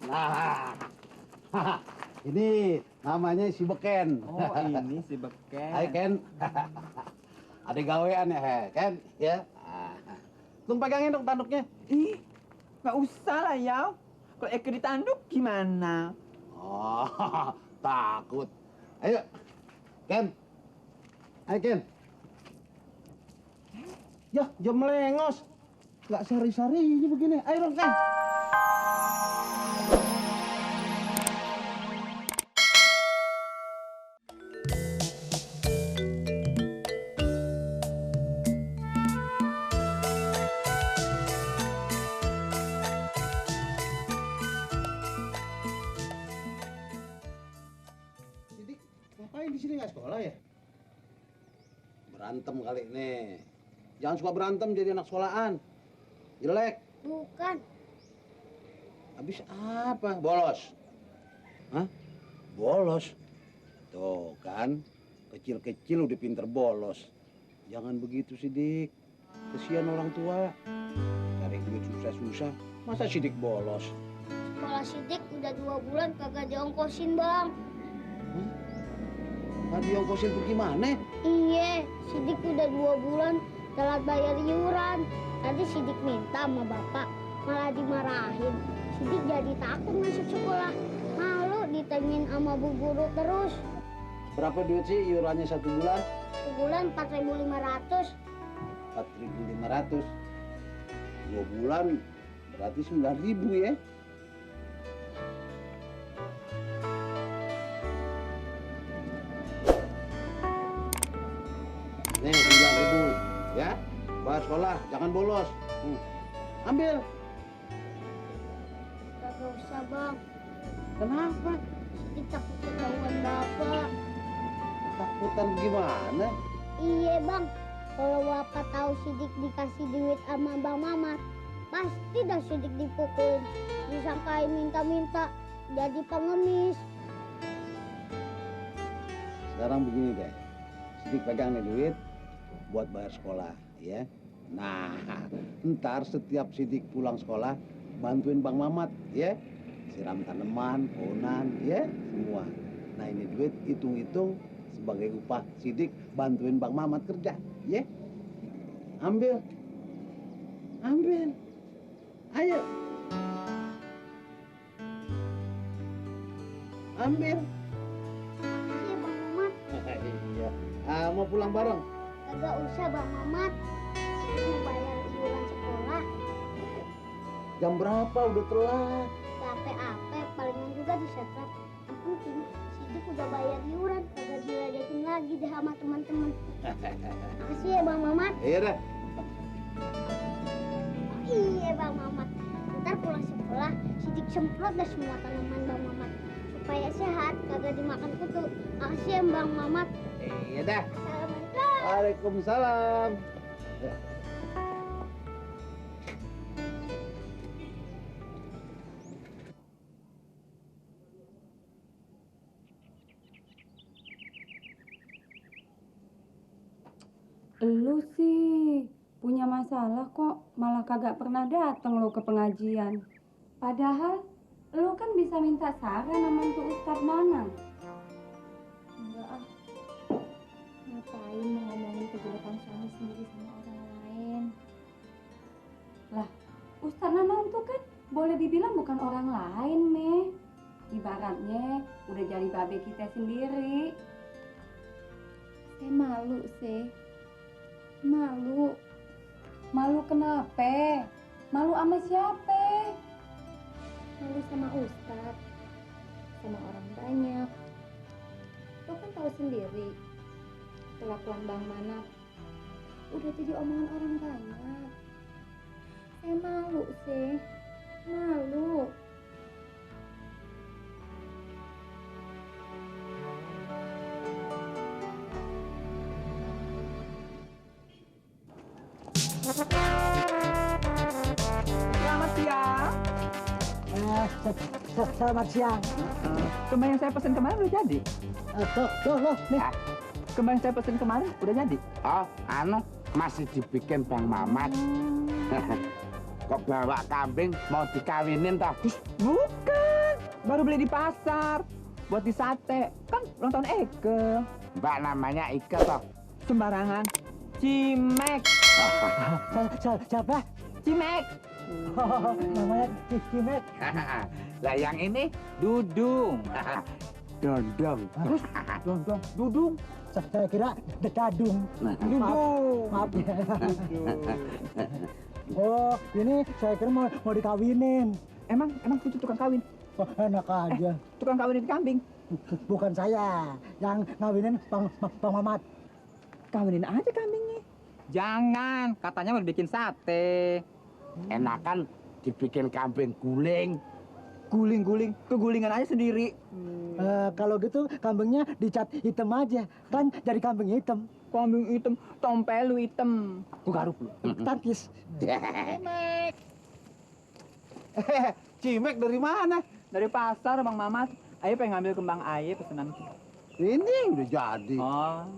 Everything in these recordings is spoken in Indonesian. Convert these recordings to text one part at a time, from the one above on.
Nah, ini namanya si Beken. Oh, ini si Beken. Hai Ken. Ada gawean ya, Ken? Ya. Tung pegangin dong tanduknya. Ih, nggak usah lah ya. Kalau Eke ditanduk gimana? Oh, takut. Ayo, Ken. Ayo Ken. Ya, jam melengos. Nggak sari-sari ini begini. Ayo dong Ken. Ngapain di sini nggak sekolah ya? Berantem kali nih. Jangan suka berantem jadi anak sekolahan. Jelek. Bukan. Habis apa? Bolos. Hah? Bolos? Tuh kan, kecil-kecil udah pinter bolos. Jangan begitu Sidik. Kesian orang tua. Cari duit susah-susah. Masa Sidik bolos? Sekolah Sidik udah 2 bulan kagak diongkosin, Bang. Nggak diongkosin pergi mana? Iya, Sidik udah 2 bulan telat bayar iuran. Tadi Sidik minta sama bapak, malah dimarahin. Sidik jadi takut masuk sekolah. Malu ditengin sama bu guru terus. Berapa duit sih iurannya 1 bulan? Sebulan 4.500. 4.500. 2 bulan berarti 9.000 ya? Nih 9.000 ya, bayar sekolah, jangan bolos. Ambil. Kagak usah, Bang. Kenapa? Sidik takut ketahuan bapak. Takutan gimana? Iya, Bang. Kalau bapak tahu Sidik dikasih duit sama Bang Mamat, pasti dah Sidik dipukulin. Disangkain minta-minta jadi pengemis. Sekarang begini deh, Sidik pegang nih duit buat bayar sekolah, ya. Nah, ntar setiap Sidik pulang sekolah, bantuin Bang Mamat, ya. Siram tanaman, pohonan, ya, semua. Nah, ini duit hitung-hitung sebagai upah Sidik bantuin Bang Mamat kerja, ya. Ambil. Ambil. Ayo. Ambil. Iya, Bang Mamat. Iya. Mau pulang bareng? Kagak usah, Bang Mamat. Sidik mau bayar iuran sekolah. Jam berapa? Udah telat. Apa-apa, palingan juga disetrap. Yang penting, Sidik udah bayar iuran. Kagak diledekin lagi deh sama teman-teman. Makasih ya, Bang Mamat. Iya dah. Iya, Bang Mamat. Ntar pulang sekolah, Sidik semprot dah semua tanaman Bang Mamat. Supaya sehat, kagak dimakan kutu. Makasih ya, Bang Mamat. Iya dah. Assalamualaikum. Waalaikumsalam. Ya. Lu sih punya masalah kok malah kagak pernah dateng lo ke pengajian. Padahal lu kan bisa minta saran sama tuh Ustadz Nanang. Enggak ah, ngapain mau ngomongin kejelekan suami sendiri sama orang lain. Lah, Ustadz Nanang tuh kan boleh dibilang bukan orang lain, Meh. Ibaratnya udah jadi babe kita sendiri. Saya malu sih. Malu. Malu kenapa? Malu sama siapa? Malu sama Ustadz. Sama orang banyak. Lo kan tahu sendiri. Kelakuan Bang Manap udah jadi omongan orang banyak. Saya malu sih. Malu. Selamat siang. Selamat siang. Kembang yang saya pesan kemarin udah jadi. Loh, nih. Kembang yang saya pesan kemarin udah jadi. Oh, masih dibikin Bang Mamat. Kok bawa kambing mau dikawinin toh? Bukan. Baru beli di pasar. Buat di sate. Kan ulang tahun Eke. Mbak namanya Ike toh. Sembarangan. Cimek. Siapa? Cimek. Namanya Cimek. Lah yang ini Dudung. Dondong. Terus? Dudung. Saya kira Dadung. Dudung. Maaf ya. Oh, ini saya kira mau dikawinin. Emang itu tukang kawin. Oh, enak aja. Tukang kawinin kambing. Bukan saya yang ngawinin Bang Mamat. Kawinin aja kambingnya. Jangan, katanya mau bikin sate. Enakan dibikin kambing guling. Guling-guling, kegulingan aja sendiri. Kalau gitu kambingnya dicat hitam aja, kan jadi kambing hitam. Kambing hitam, tompel lu hitam. Gua garuk lu. Tangkis. Cimek dari mana? Dari pasar, Bang Mamat. Ayo pengen ngambil kembang aye pesanan. Ini udah jadi. Oh.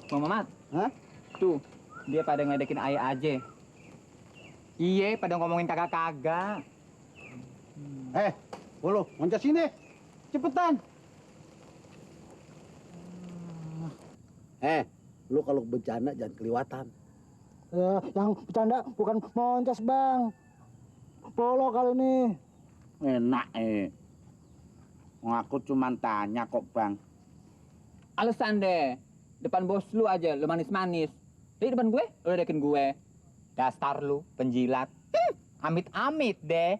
Bang Mamat. Hah? Tuh, dia pada ngeledekin aye aja. Iya, pada ngomongin kagak-kagak. Bolo, loncat sini. Cepetan. Lu kalau bencana jangan keliwatan. Yang bercanda bukan monces Bang. Polo kali ini. Enak Aku cuman tanya kok Bang. Alasan deh. Depan bos lu aja, lu manis-manis. Di depan gue, lu ledekin gue. Dasar lu, penjilat. Amit-amit deh.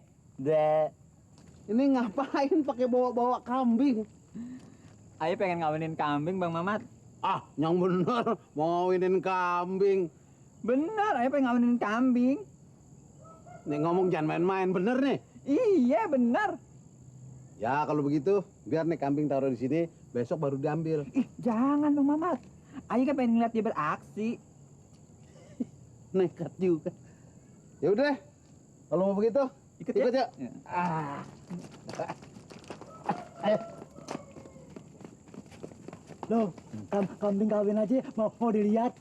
Ini ngapain pakai bawa-bawa kambing? Ayo pengen ngawinin kambing, Bang Mamat. Yang bener mau ngawinin kambing. Bener, ayo pengen ngawinin kambing. Nih ngomong jangan main-main, bener nih. Iya, bener. Ya kalau begitu, biar nih kambing taruh di sini, besok baru diambil. Ih, jangan Bang Mamat. Ayo kan pengen ngeliat dia beraksi. Nekat juga. Ya udah, kalau mau begitu, Ikut ikut ya. ya. Ayo. Loh, kambing kawin aja mau dilihat.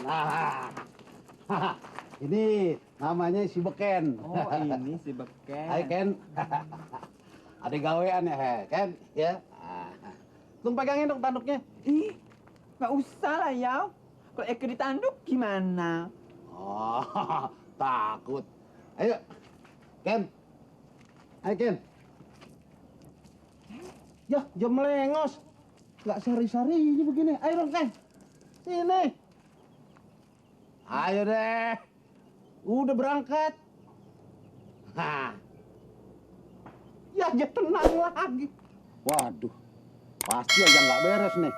Nah, ini namanya si Beken. Oh, ini si Beken. Hai Ken. Ada gawean ya, Ken? Ya. Tung pegangin dong tanduknya. Ih, nggak usah lah, Yaw. Kalau Eke ditanduk gimana? Oh, takut. Ayo, Ken. Ayo, Ken. Ya, jam melengos. Nggak sari-sarinya begini. Ayo dong, Ken. Sini. Ayo deh. Udah berangkat. Hah. Ya, aja tenang lagi. Waduh, pasti aja nggak beres nih.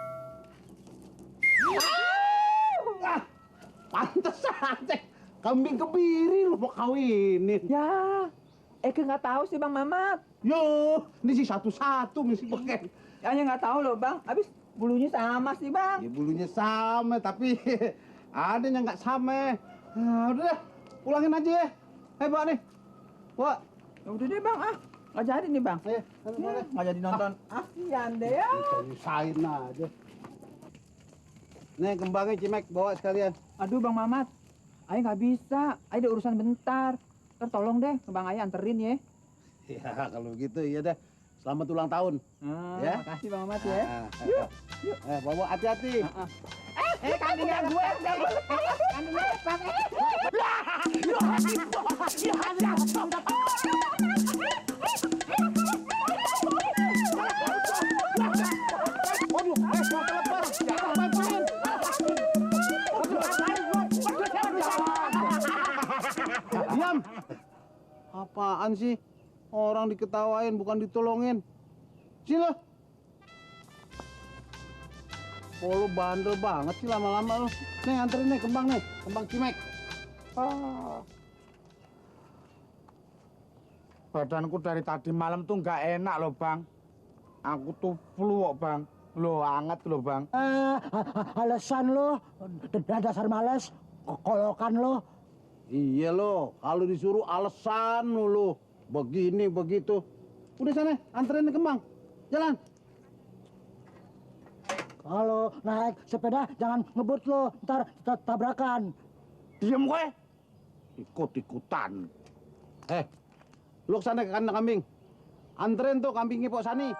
Pantes aja. Kambing kebiri lu mau kawinin. Ya, Eke nggak tahu sih Bang Mamat. Yo, ini sih satu-satu mesti Beken. Ya nggak tahu loh Bang. Habis bulunya sama sih Bang. Ya bulunya sama, tapi ada yang nggak sama. Nah, udah deh, pulangin aja ya. Ayo, Pak nih. Pak. Ya udah deh Bang, nggak jadi nih Bang. Ayo, Ya, nggak jadi nonton. Asian deh ya. Nyusahin aja. Nih, kembangnya Cimek, bawa sekalian. Aduh Bang Mamat, Ayo nggak bisa. Ayo ada urusan bentar. Ntar tolong deh ke Bang Ayah anterin ya. Ya, kalau gitu iya deh. Selamat ulang tahun. Ya. Makasih Bang Mamat ya. Yuk. Bawa hati-hati. Kambingnya gue udah Diam. Apaan sih? Orang diketawain bukan ditolongin. Sini lo. Oh, lu bandel banget sih lama-lama lu. Nih anterin nih kembang Cimek. Badanku dari tadi malam tuh nggak enak loh Bang. Aku tuh flu kok Bang. Lo anget loh Bang. Alasan lo, dasar males, kolokan lo. Iya lo, kalau disuruh alasan lu. Begini begitu. Udah sana, anterin nih kembang. Jalan. Kalau naik sepeda jangan ngebut lo, ntar tabrakan. Diem gue. Ikut-ikutan. Lu kesana ke kandang kambing. Anterin tuh kambingnya Pok Sani.